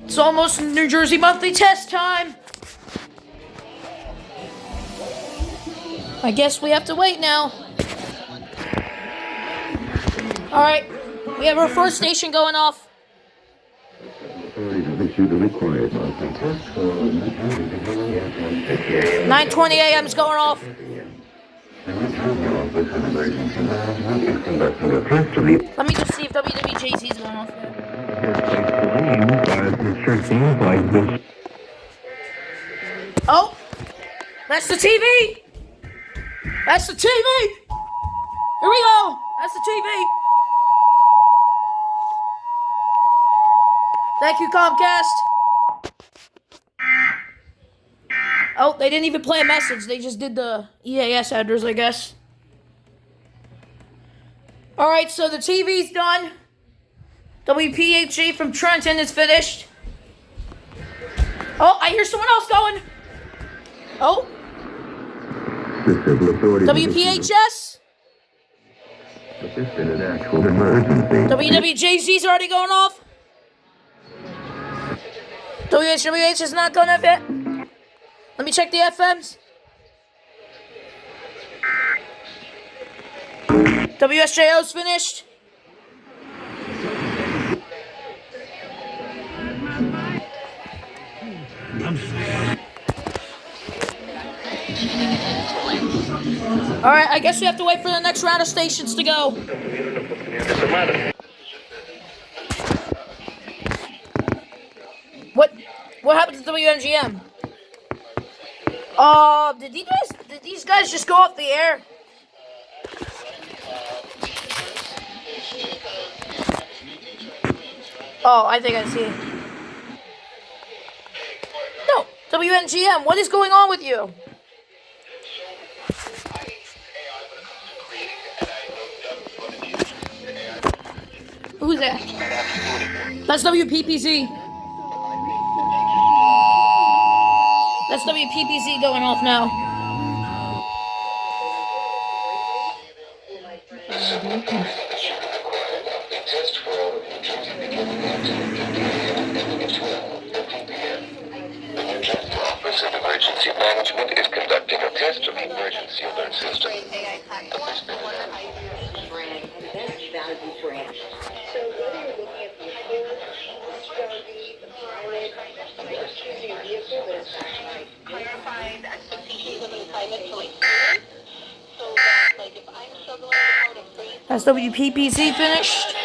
It's almost New Jersey monthly test time. I guess we have to wait now. Alright, we have our first station going off. 9:20 a.m. is going off. Let me just see if WWJZ is going off there. Oh, that's the TV. That's the TV. Here we go. That's the TV. Thank you, Comcast. Oh, they didn't even play a message. They just did the EAS headers, I guess. Alright, so the TV's done. WPHG from Trenton is finished. Oh, I hear someone else going. Oh. WPHS. WWJZ's already going off. WHWH is not going off yet. Let me check the FMs. WSJO's finished. Alright, I guess we have to wait for the next round of stations to go. What happened to WNGM? Did these guys just go off the air? Oh, I think I see. No, WNGM, what is going on with you? Who's that? That's WPPZ. That's WPPZ going off now. Office of Emergency Management is conducting a test of the emergency alert system. That's WPPZ finished.